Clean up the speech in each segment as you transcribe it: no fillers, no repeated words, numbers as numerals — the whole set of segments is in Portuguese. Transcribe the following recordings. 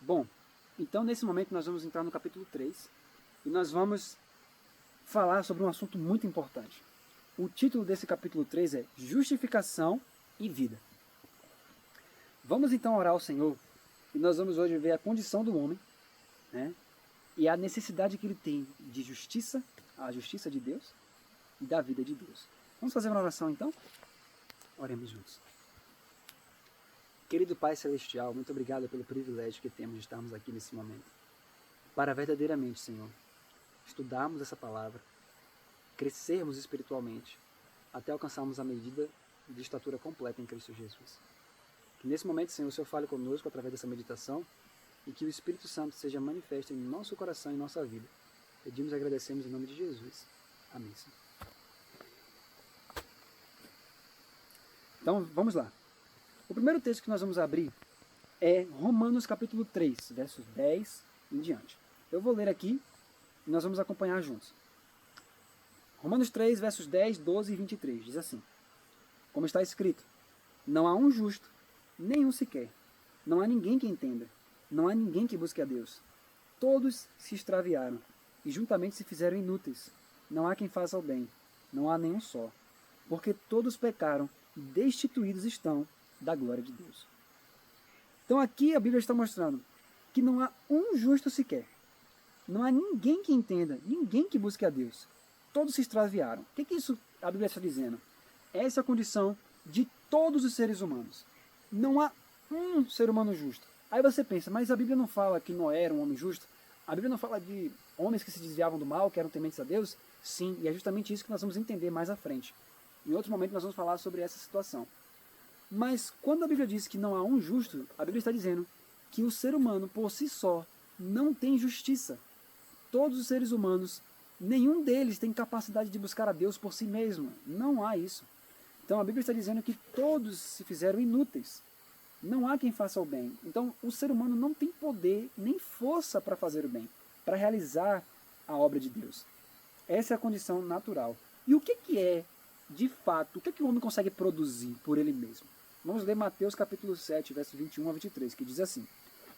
Bom, então nesse momento nós vamos entrar no capítulo 3 e nós vamos falar sobre um assunto muito importante. O título desse capítulo 3 é Justificação e Vida. Vamos então orar ao Senhor e nós vamos hoje ver a condição do homem, né? E a necessidade que ele tem de justiça, a justiça de Deus e da vida de Deus. Vamos fazer uma oração então? Oremos juntos. Querido Pai Celestial, muito obrigado pelo privilégio que temos de estarmos aqui nesse momento. Para verdadeiramente, Senhor, estudarmos essa palavra, crescermos espiritualmente, até alcançarmos a medida de estatura completa em Cristo Jesus. Que nesse momento, Senhor, o Senhor fale conosco através dessa meditação e que o Espírito Santo seja manifesto em nosso coração e em nossa vida. Pedimos e agradecemos em nome de Jesus. Amém, Senhor. Então, vamos lá. O primeiro texto que nós vamos abrir é Romanos capítulo 3, versos 10 em diante. Eu vou ler aqui e nós vamos acompanhar juntos. Romanos 3, versos 10, 12 e 23, diz assim: como está escrito, não há um justo, nenhum sequer. Não há ninguém que entenda, não há ninguém que busque a Deus. Todos se extraviaram e juntamente se fizeram inúteis. Não há quem faça o bem, não há nenhum só. Porque todos pecaram e destituídos estão da glória de Deus. Então aqui a Bíblia está mostrando que não há um justo sequer. Não há ninguém que entenda, ninguém que busque a Deus. Todos se extraviaram. O que isso a Bíblia está dizendo? Essa é a condição de todos os seres humanos. Não há um ser humano justo. Aí você pensa, mas a Bíblia não fala que Noé era um homem justo? A Bíblia não fala de homens que se desviavam do mal, que eram tementes a Deus? Sim, e é justamente isso que nós vamos entender mais à frente. Em outro momento nós vamos falar sobre essa situação. Mas quando a Bíblia diz que não há um justo, a Bíblia está dizendo que o ser humano por si só não tem justiça. Todos os seres humanos, nenhum deles tem capacidade de buscar a Deus por si mesmo. Não há isso. Então a Bíblia está dizendo que todos se fizeram inúteis. Não há quem faça o bem. Então o ser humano não tem poder nem força para fazer o bem, para realizar a obra de Deus. Essa é a condição natural. E o que é, de fato, o que o homem consegue produzir por ele mesmo? Vamos ler Mateus capítulo 7, versos 21 a 23, que diz assim: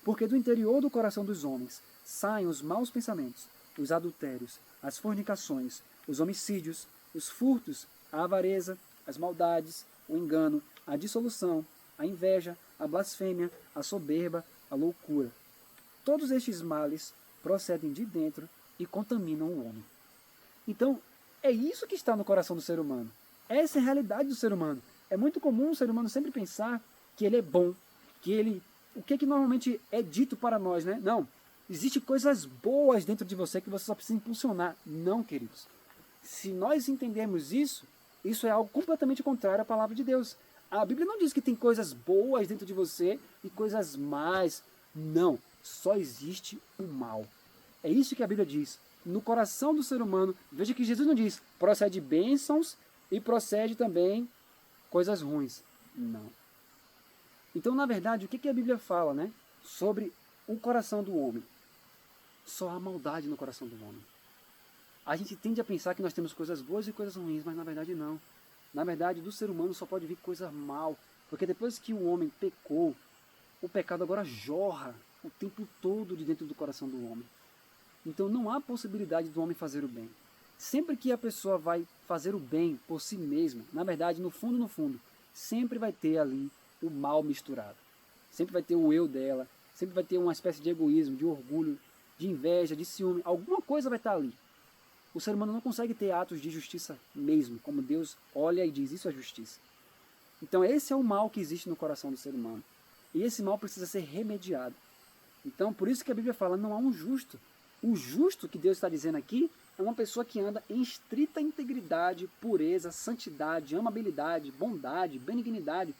porque do interior do coração dos homens saem os maus pensamentos, os adultérios, as fornicações, os homicídios, os furtos, a avareza, as maldades, o engano, a dissolução, a inveja, a blasfêmia, a soberba, a loucura. Todos estes males procedem de dentro e contaminam o homem. Então, é isso que está no coração do ser humano. Essa é a realidade do ser humano. É muito comum o ser humano sempre pensar que ele é bom, que ele... O que normalmente é dito para nós, né? Não, existem coisas boas dentro de você que você só precisa impulsionar. Não, queridos. Se nós entendermos isso, isso é algo completamente contrário à palavra de Deus. A Bíblia não diz que tem coisas boas dentro de você e coisas más. Não, só existe o mal. É isso que a Bíblia diz. No coração do ser humano, veja que Jesus não diz, procede bênçãos e procede também coisas ruins. Não. Então, na verdade, o que a Bíblia fala, né, sobre o coração do homem? Só há maldade no coração do homem. A gente tende a pensar que nós temos coisas boas e coisas ruins, mas na verdade não. Na verdade, do ser humano só pode vir coisa mal, porque depois que o homem pecou, o pecado agora jorra o tempo todo de dentro do coração do homem. Então não há possibilidade do homem fazer o bem. Sempre que a pessoa vai fazer o bem por si mesma, na verdade, no fundo, sempre vai ter ali o mal misturado. Sempre vai ter o eu dela, sempre vai ter uma espécie de egoísmo, de orgulho, de inveja, de ciúme. Alguma coisa vai estar ali. O ser humano não consegue ter atos de justiça mesmo, como Deus olha e diz, isso é justiça. Então esse é o mal que existe no coração do ser humano. E esse mal precisa ser remediado. Então por isso que a Bíblia fala, não há um justo. O justo que Deus está dizendo aqui é uma pessoa que anda em estrita integridade, pureza, santidade, amabilidade, bondade, benignidade,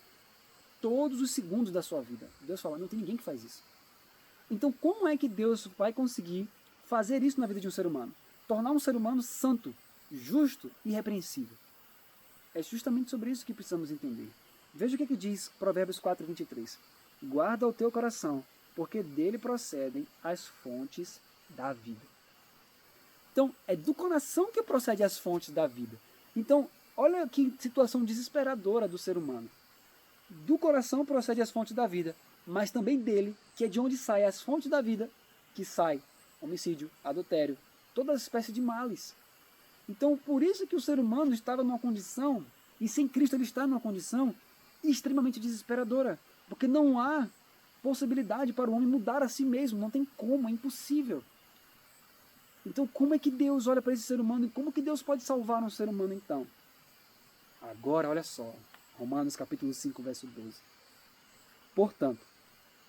todos os segundos da sua vida. Deus fala, não tem ninguém que faz isso. Então como é que Deus vai conseguir fazer isso na vida de um ser humano? Tornar um ser humano santo, justo e irrepreensível. É justamente sobre isso que precisamos entender. Veja o que diz Provérbios 4, 23. Guarda o teu coração, porque dele procedem as fontes da vida. Então, é do coração que procedem as fontes da vida. Então, olha que situação desesperadora do ser humano. Do coração procedem as fontes da vida. mas também dele, que é de onde saem as fontes da vida, que sai homicídio, adultério, toda espécie de males. Então, por isso que o ser humano estava numa condição, e sem Cristo ele está numa condição extremamente desesperadora, porque não há possibilidade para o homem mudar a si mesmo, não tem como, é impossível. Então, como é que Deus olha para esse ser humano e como que Deus pode salvar um ser humano então? Agora, olha só, Romanos capítulo 5, verso 12. Portanto,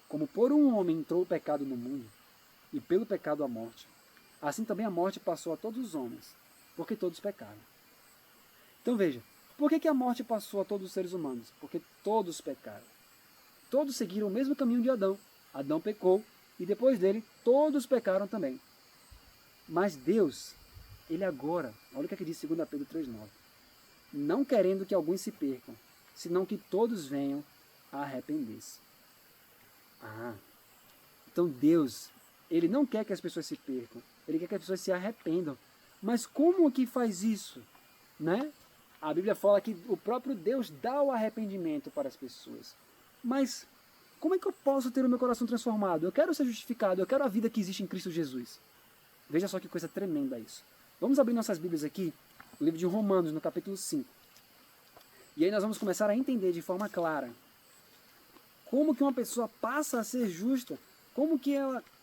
como por um homem entrou o pecado no mundo, e pelo pecado a morte, assim também a morte passou a todos os homens, porque todos pecaram. Então veja, por que a morte passou a todos os seres humanos? Porque todos pecaram. Todos seguiram o mesmo caminho de Adão. Adão pecou, e depois dele, todos pecaram também. Mas Deus, ele agora, olha o que diz 2 Pedro 3,9, não querendo que alguns se percam, senão que todos venham a arrepender-se. Então Deus, ele não quer que as pessoas se percam, ele quer que as pessoas se arrependam. Mas como que faz isso? Né? A Bíblia fala que o próprio Deus dá o arrependimento para as pessoas. Mas como é que eu posso ter o meu coração transformado? Eu quero ser justificado, eu quero a vida que existe em Cristo Jesus. Veja só que coisa tremenda isso. Vamos abrir nossas Bíblias aqui, no livro de Romanos, no capítulo 5. E aí nós vamos começar a entender de forma clara como que uma pessoa passa a ser justa, como que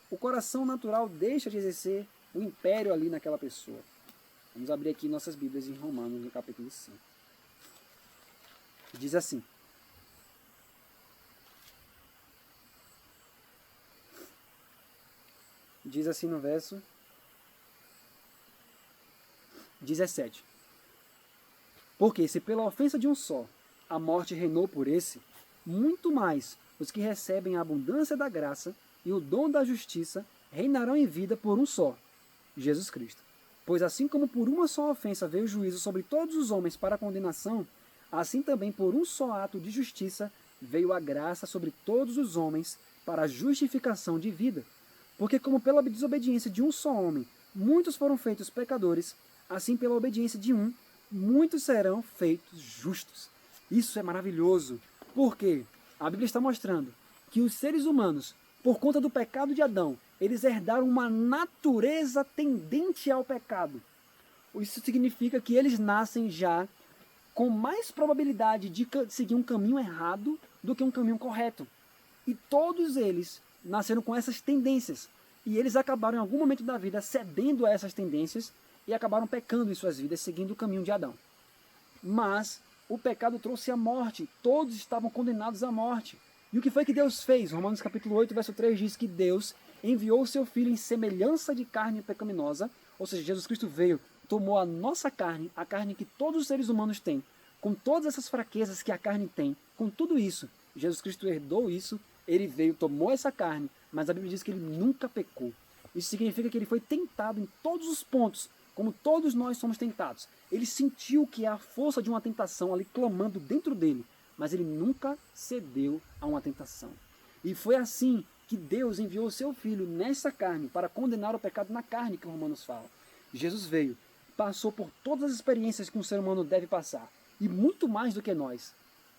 o coração natural deixa de exercer o império ali naquela pessoa. Vamos abrir aqui nossas Bíblias em Romanos, no capítulo 5. Diz assim: diz assim no verso 17. Porque se pela ofensa de um só a morte reinou por esse, muito mais os que recebem a abundância da graça e o dom da justiça reinarão em vida por um só, Jesus Cristo. Pois assim como por uma só ofensa veio o juízo sobre todos os homens para a condenação, assim também por um só ato de justiça veio a graça sobre todos os homens para a justificação de vida. Porque como pela desobediência de um só homem muitos foram feitos pecadores, assim pela obediência de um, muitos serão feitos justos. Isso é maravilhoso, porque a Bíblia está mostrando que os seres humanos, por conta do pecado de Adão, eles herdaram uma natureza tendente ao pecado. Isso significa que eles nascem já com mais probabilidade de seguir um caminho errado do que um caminho correto. E todos eles nasceram com essas tendências. E eles acabaram em algum momento da vida cedendo a essas tendências e acabaram pecando em suas vidas, seguindo o caminho de Adão. Mas o pecado trouxe a morte. Todos estavam condenados à morte. E o que foi que Deus fez? Romanos capítulo 8, verso 3 diz que Deus enviou o seu Filho em semelhança de carne pecaminosa, ou seja, Jesus Cristo veio, tomou a nossa carne, a carne que todos os seres humanos têm, com todas essas fraquezas que a carne tem, com tudo isso, Jesus Cristo herdou isso, ele veio, tomou essa carne, mas a Bíblia diz que ele nunca pecou. Isso significa que ele foi tentado em todos os pontos, como todos nós somos tentados. Ele sentiu que é a força de uma tentação ali clamando dentro dele, mas ele nunca cedeu a uma tentação. E foi assim que Deus enviou o seu Filho nessa carne para condenar o pecado na carne, que o Romanos fala. Jesus veio, passou por todas as experiências que um ser humano deve passar, e muito mais do que nós.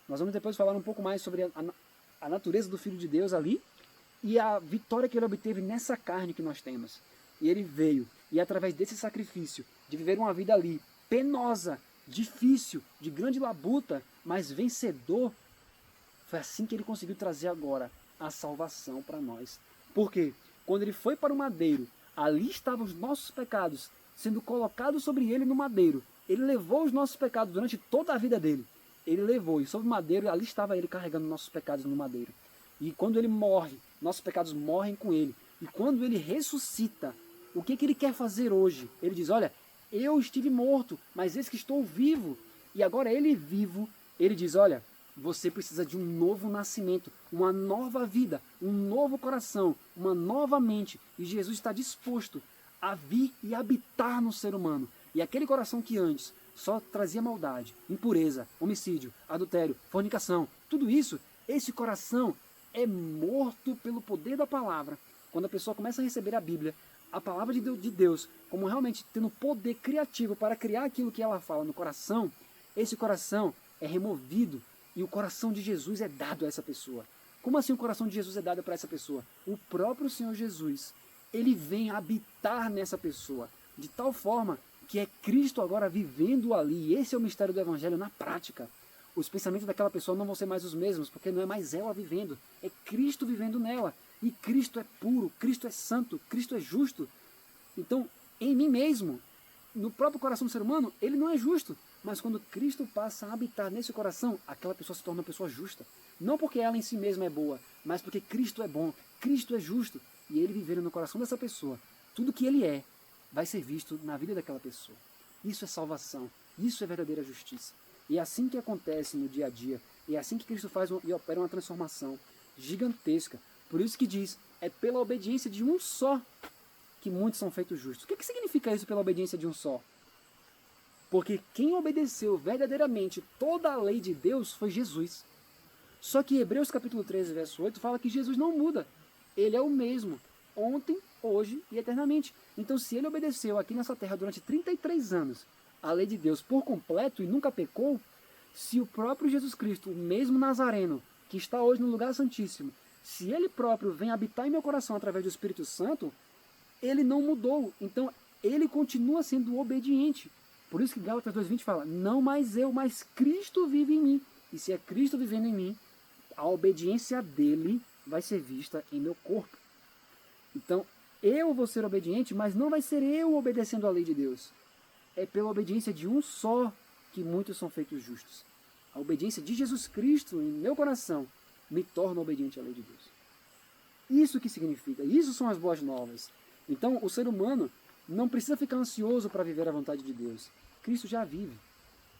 Nós vamos depois falar um pouco mais sobre a natureza do Filho de Deus ali, e a vitória que ele obteve nessa carne que nós temos. E ele veio, e através desse sacrifício, de viver uma vida ali, penosa, difícil, de grande labuta, mas vencedor, foi assim que ele conseguiu trazer agora a salvação para nós. Porque quando ele foi para o madeiro, ali estavam os nossos pecados sendo colocados sobre ele no madeiro. Ele levou os nossos pecados durante toda a vida dele. Ele levou, e sobre o madeiro, ali estava ele carregando nossos pecados no madeiro. E quando ele morre, nossos pecados morrem com ele. E quando ele ressuscita, o que ele quer fazer hoje? Ele diz, olha, eu estive morto, mas eis que estou vivo. E agora ele vivo, ele diz, olha, você precisa de um novo nascimento, uma nova vida, um novo coração, uma nova mente. E Jesus está disposto a vir e habitar no ser humano. E aquele coração que antes só trazia maldade, impureza, homicídio, adultério, fornicação, tudo isso, esse coração é morto pelo poder da palavra. Quando a pessoa começa a receber a Bíblia, a palavra de Deus, como realmente tendo poder criativo para criar aquilo que ela fala no coração, esse coração é removido e o coração de Jesus é dado a essa pessoa. Como assim o coração de Jesus é dado para essa pessoa? O próprio Senhor Jesus, ele vem habitar nessa pessoa, de tal forma que é Cristo agora vivendo ali. Esse é o mistério do Evangelho na prática. Os pensamentos daquela pessoa não vão ser mais os mesmos, porque não é mais ela vivendo, é Cristo vivendo nela. E Cristo é puro, Cristo é santo, Cristo é justo. Então, em mim mesmo, no próprio coração do ser humano, ele não é justo. Mas quando Cristo passa a habitar nesse coração, aquela pessoa se torna uma pessoa justa. Não porque ela em si mesma é boa, mas porque Cristo é bom, Cristo é justo. E ele vivendo no coração dessa pessoa, tudo que ele é, vai ser visto na vida daquela pessoa. Isso é salvação, isso é verdadeira justiça. E é assim que acontece no dia a dia, e é assim que Cristo faz e opera uma transformação gigantesca. Por isso que diz, é pela obediência de um só que muitos são feitos justos. O que significa isso pela obediência de um só? Porque quem obedeceu verdadeiramente toda a lei de Deus foi Jesus. Só que Hebreus capítulo 13, verso 8, fala que Jesus não muda. Ele é o mesmo, ontem, hoje e eternamente. Então, se ele obedeceu aqui nessa terra durante 33 anos a lei de Deus por completo e nunca pecou, se o próprio Jesus Cristo, o mesmo Nazareno, que está hoje no lugar santíssimo, se ele próprio vem habitar em meu coração através do Espírito Santo, ele não mudou. Então, ele continua sendo obediente. Por isso que Gálatas 2:20 fala, não mais eu, mas Cristo vive em mim. E se é Cristo vivendo em mim, a obediência dele vai ser vista em meu corpo. Então, eu vou ser obediente, mas não vai ser eu obedecendo à lei de Deus. É pela obediência de um só que muitos são feitos justos. A obediência de Jesus Cristo em meu coração me torna obediente à lei de Deus. Isso que significa, isso são as boas novas. Então, o ser humano não precisa ficar ansioso para viver a vontade de Deus. Cristo já vive.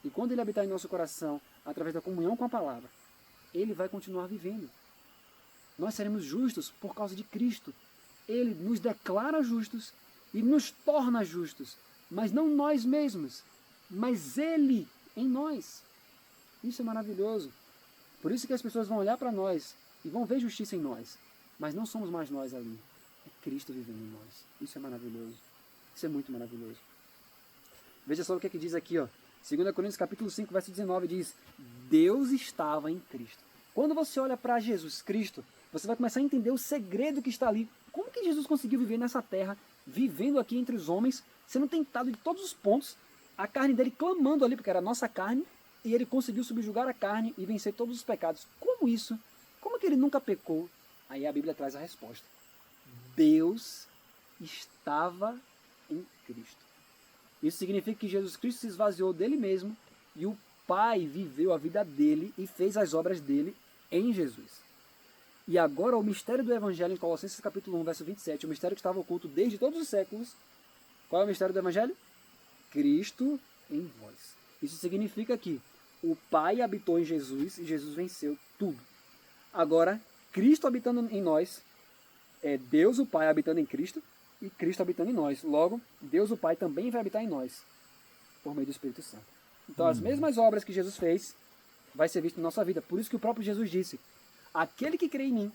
E quando ele habitar em nosso coração, através da comunhão com a palavra, ele vai continuar vivendo. Nós seremos justos por causa de Cristo. Ele nos declara justos e nos torna justos. Mas não nós mesmos, mas ele em nós. Isso é maravilhoso. Por isso que as pessoas vão olhar para nós e vão ver justiça em nós. Mas não somos mais nós ali. É Cristo vivendo em nós. Isso é maravilhoso. Isso é muito maravilhoso. Veja só o que diz aqui, ó. 2 Coríntios capítulo 5, verso 19 diz, Deus estava em Cristo. Quando você olha para Jesus Cristo, você vai começar a entender o segredo que está ali. Como que Jesus conseguiu viver nessa terra, vivendo aqui entre os homens, sendo tentado de todos os pontos, a carne dele clamando ali, porque era a nossa carne, e ele conseguiu subjugar a carne e vencer todos os pecados. Como isso? Como que ele nunca pecou? Aí a Bíblia traz a resposta. Deus estava em Cristo. Isso significa que Jesus Cristo se esvaziou dele mesmo e o Pai viveu a vida dele e fez as obras dele em Jesus. E agora o mistério do Evangelho em Colossenses capítulo 1, verso 27, o mistério que estava oculto desde todos os séculos. Qual é o mistério do Evangelho? Cristo em vós. Isso significa que o Pai habitou em Jesus e Jesus venceu tudo. Agora, Cristo habitando em nós, é Deus o Pai habitando em Cristo e Cristo habitando em nós. Logo, Deus o Pai também vai habitar em nós, por meio do Espírito Santo. Então, as mesmas obras que Jesus fez, vai ser visto em nossa vida. Por isso que o próprio Jesus disse, aquele que crê em mim,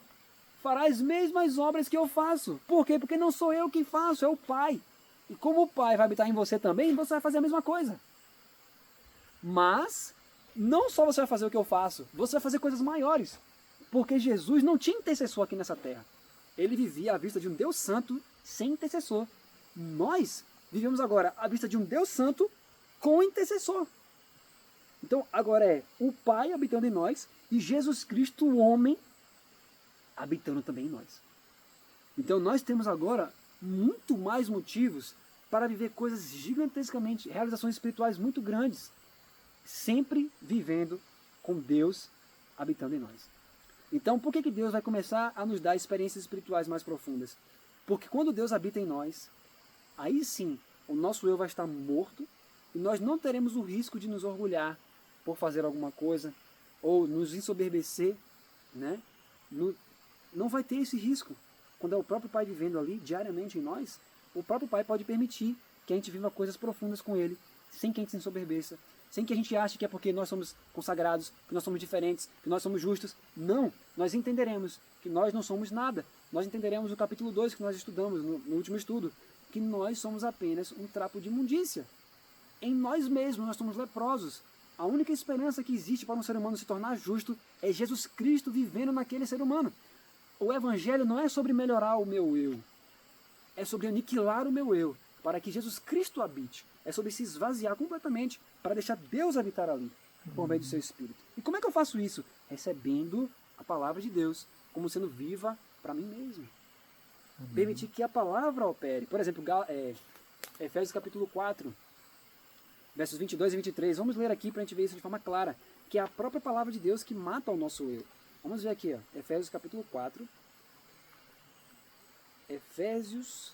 fará as mesmas obras que eu faço. Por quê? Porque não sou eu que faço, é o Pai. E como o Pai vai habitar em você também, você vai fazer a mesma coisa. Mas, não só você vai fazer o que eu faço, você vai fazer coisas maiores. Porque Jesus não tinha intercessor aqui nessa terra. Ele vivia à vista de um Deus Santo sem intercessor. Nós vivemos agora à vista de um Deus Santo com intercessor. Então, agora é o Pai habitando em nós e Jesus Cristo, o homem, habitando também em nós. Então, nós temos agora muito mais motivos para viver coisas gigantescamente, realizações espirituais muito grandes, sempre vivendo com Deus habitando em nós. Então, por que Deus vai começar a nos dar experiências espirituais mais profundas? Porque quando Deus habita em nós, aí sim, o nosso eu vai estar morto e nós não teremos o risco de nos orgulhar por fazer alguma coisa ou nos ensoberbecer, né? Não vai ter esse risco. Quando é o próprio Pai vivendo ali, diariamente em nós, o próprio Pai pode permitir que a gente viva coisas profundas com Ele, sem que a gente se ensoberbeça, sem que a gente ache que é porque nós somos consagrados, que nós somos diferentes, que nós somos justos. Não, nós entenderemos que nós não somos nada. Nós entenderemos no capítulo 2 que nós estudamos, no último estudo, que nós somos apenas um trapo de imundícia. Em nós mesmos nós somos leprosos. A única esperança que existe para um ser humano se tornar justo é Jesus Cristo vivendo naquele ser humano. O Evangelho não é sobre melhorar o meu eu, é sobre aniquilar o meu eu, para que Jesus Cristo habite. É sobre se esvaziar completamente, para deixar Deus habitar ali, por meio do seu Espírito. E como é que eu faço isso? Recebendo a palavra de Deus, como sendo viva para mim mesmo. Permitir que a palavra opere. Por exemplo, Efésios capítulo 4, versos 22 e 23. Vamos ler aqui para a gente ver isso de forma clara, que é a própria palavra de Deus que mata o nosso eu. Vamos ver aqui, ó, Efésios capítulo 4. Efésios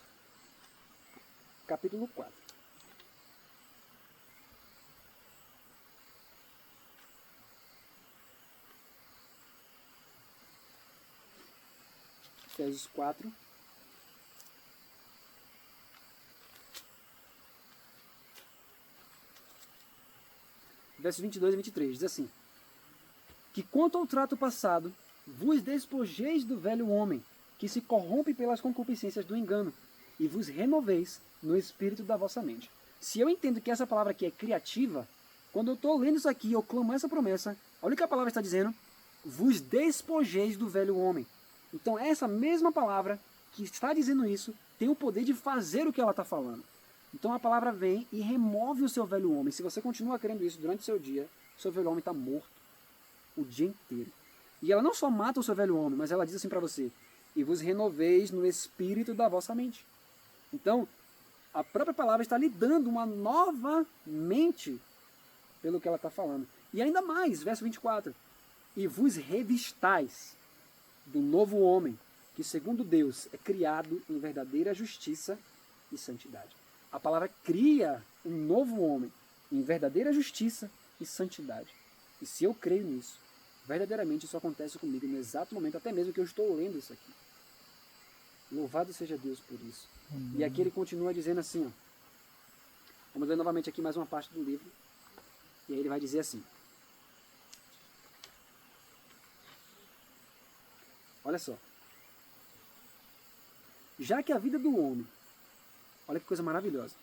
capítulo 4. Efésios 4. Versos 22 e 23, diz assim: que quanto ao trato passado, vos despojeis do velho homem, que se corrompe pelas concupiscências do engano, e vos renoveis no espírito da vossa mente. Se eu entendo que essa palavra aqui é criativa, quando eu estou lendo isso aqui, eu clamo essa promessa, olha o que a palavra está dizendo: vos despojeis do velho homem. Então essa mesma palavra que está dizendo isso, tem o poder de fazer o que ela está falando. Então a palavra vem e remove o seu velho homem. Se você continua querendo isso durante o seu dia, o seu velho homem está morto o dia inteiro. E ela não só mata o seu velho homem, mas ela diz assim para você: e vos renoveis no espírito da vossa mente. Então, a própria palavra está lhe dando uma nova mente pelo que ela está falando. E ainda mais, verso 24: e vos revistais do novo homem, que segundo Deus é criado em verdadeira justiça e santidade. A palavra cria um novo homem em verdadeira justiça e santidade. E se eu creio nisso, verdadeiramente isso acontece comigo no exato momento, até mesmo que eu estou lendo isso aqui. Louvado seja Deus por isso. E aqui ele continua dizendo assim, ó. Vamos ler novamente aqui mais uma parte do livro. E aí ele vai dizer assim. Olha só. Já que a vida do homem, olha que coisa maravilhosa,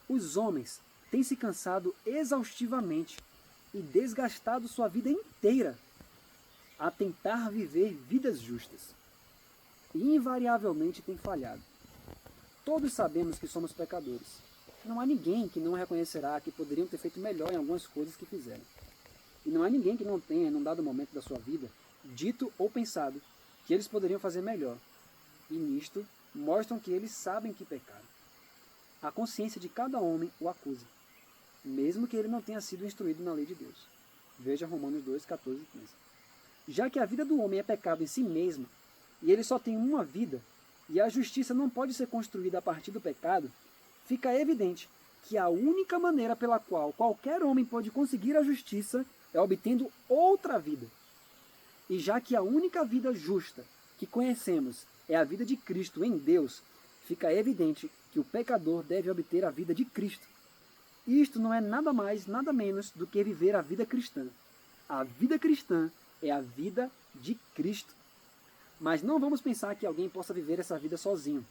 os homens têm se cansado exaustivamente e desgastado sua vida inteira a tentar viver vidas justas. E invariavelmente têm falhado. Todos sabemos que somos pecadores. Não há ninguém que não reconhecerá que poderiam ter feito melhor em algumas coisas que fizeram. E não há ninguém que não tenha, num dado momento da sua vida, dito ou pensado que eles poderiam fazer melhor. E nisto mostram que eles sabem que pecaram. A consciência de cada homem o acusa, mesmo que ele não tenha sido instruído na lei de Deus. Veja Romanos 2, 14 e 15. Já que a vida do homem é pecado em si mesma, e ele só tem uma vida, e a justiça não pode ser construída a partir do pecado, fica evidente que a única maneira pela qual qualquer homem pode conseguir a justiça é obtendo outra vida. E já que a única vida justa que conhecemos é a vida de Cristo em Deus, fica evidente que o pecador deve obter a vida de Cristo. Isto não é nada mais, nada menos do que viver a vida cristã. A vida cristã é a vida de Cristo. Mas não vamos pensar que alguém possa viver essa vida sozinho.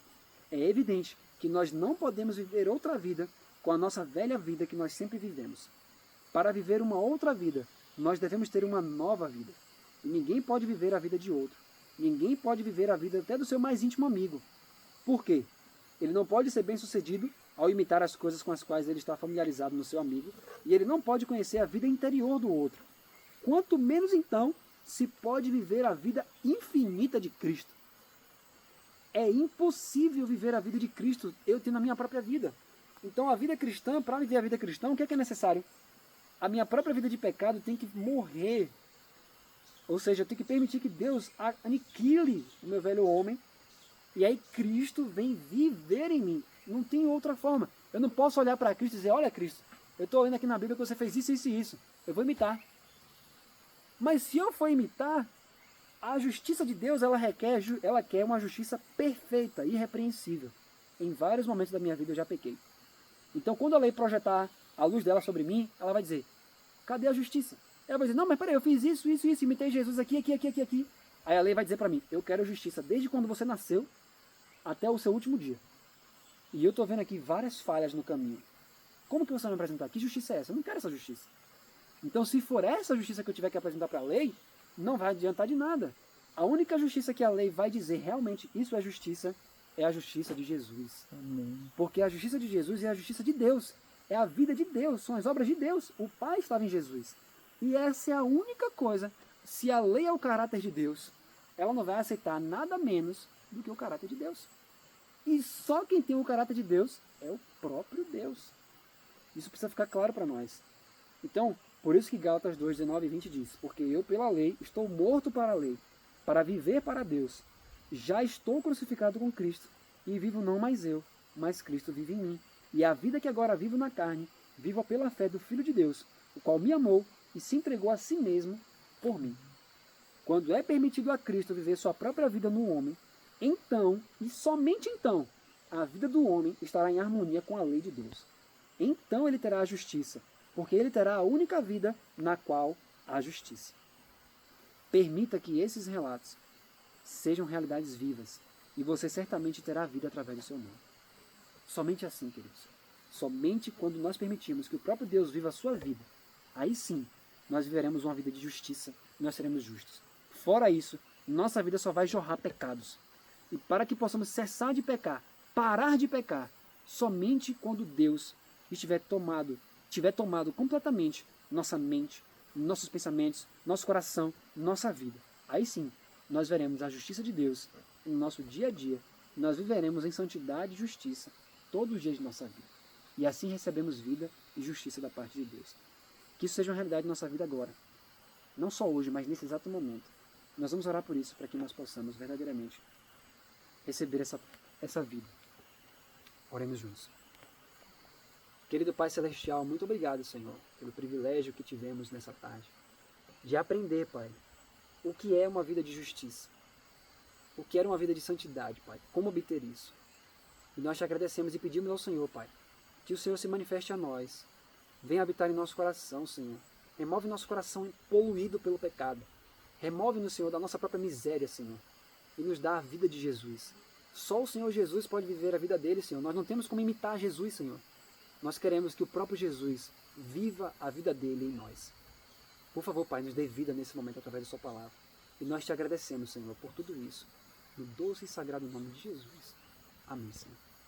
É evidente que nós não podemos viver outra vida com a nossa velha vida que nós sempre vivemos. Para viver uma outra vida, nós devemos ter uma nova vida. E ninguém pode viver a vida de outro. Ninguém pode viver a vida até do seu mais íntimo amigo. Por quê? Ele não pode ser bem-sucedido ao imitar as coisas com as quais ele está familiarizado no seu amigo, e ele não pode conhecer a vida interior do outro. Quanto menos, então, se pode viver a vida infinita de Cristo. É impossível viver a vida de Cristo eu tendo a minha própria vida. Então, a vida cristã, para viver a vida cristã, o que é necessário? A minha própria vida de pecado tem que morrer. Ou seja, eu tenho que permitir que Deus aniquile o meu velho homem, e aí Cristo vem viver em mim. Não tem outra forma. Eu não posso olhar para Cristo e dizer: olha, Cristo, eu estou lendo aqui na Bíblia que você fez isso, isso e isso. Eu vou imitar. Mas se eu for imitar, a justiça de Deus, ela quer uma justiça perfeita, irrepreensível. Em vários momentos da minha vida eu já pequei. Então, quando a lei projetar a luz dela sobre mim, ela vai dizer: cadê a justiça? Ela vai dizer: não, mas peraí, eu fiz isso, isso, isso, imitei Jesus aqui, aqui, aqui, aqui, aqui. Aí a lei vai dizer para mim: eu quero justiça desde quando você nasceu até o seu último dia. E eu estou vendo aqui várias falhas no caminho. Como que você vai me apresentar? Que justiça é essa? Eu não quero essa justiça. Então, se for essa justiça que eu tiver que apresentar para a lei, não vai adiantar de nada. A única justiça que a lei vai dizer realmente isso é a justiça de Jesus. Amém. Porque a justiça de Jesus é a justiça de Deus. É a vida de Deus, são as obras de Deus. O Pai estava em Jesus. E essa é a única coisa. Se a lei é o caráter de Deus, ela não vai aceitar nada menos do que o caráter de Deus. E só quem tem o caráter de Deus é o próprio Deus. Isso precisa ficar claro para nós. Então, por isso que Gálatas 2, 19 e 20 diz: porque eu, pela lei, estou morto para a lei, para viver para Deus. Já estou crucificado com Cristo, e vivo não mais eu, mas Cristo vive em mim. E a vida que agora vivo na carne, vivo pela fé do Filho de Deus, o qual me amou e se entregou a si mesmo por mim. Quando é permitido a Cristo viver sua própria vida no homem, então, e somente então, a vida do homem estará em harmonia com a lei de Deus. Então ele terá a justiça, porque ele terá a única vida na qual há justiça. Permita que esses relatos sejam realidades vivas, e você certamente terá vida através do seu nome. Somente assim, queridos. Somente quando nós permitimos que o próprio Deus viva a sua vida, aí sim, nós viveremos uma vida de justiça e nós seremos justos. Fora isso, nossa vida só vai jorrar pecados. E para que possamos cessar de pecar, parar de pecar, somente quando Deus tiver tomado completamente nossa mente, nossos pensamentos, nosso coração, nossa vida. Aí sim, nós veremos a justiça de Deus no nosso dia a dia. Nós viveremos em santidade e justiça todos os dias de nossa vida. E assim recebemos vida e justiça da parte de Deus. Que isso seja uma realidade de nossa vida agora. Não só hoje, mas nesse exato momento. Nós vamos orar por isso, para que nós possamos verdadeiramente receber essa vida. Oremos juntos. Querido Pai Celestial, muito obrigado, Senhor, pelo privilégio que tivemos nessa tarde de aprender, Pai, o que é uma vida de justiça, o que era uma vida de santidade, Pai, como obter isso. E nós te agradecemos e pedimos ao Senhor, Pai, que o Senhor se manifeste a nós, venha habitar em nosso coração, Senhor. Remove nosso coração poluído pelo pecado. Remove-nos, Senhor, da nossa própria miséria, Senhor, e nos dá a vida de Jesus. Só o Senhor Jesus pode viver a vida dele, Senhor. Nós não temos como imitar Jesus, Senhor. Nós queremos que o próprio Jesus viva a vida dele em nós. Por favor, Pai, nos dê vida nesse momento através da sua palavra. E nós te agradecemos, Senhor, por tudo isso. No doce e sagrado nome de Jesus. Amém, Senhor.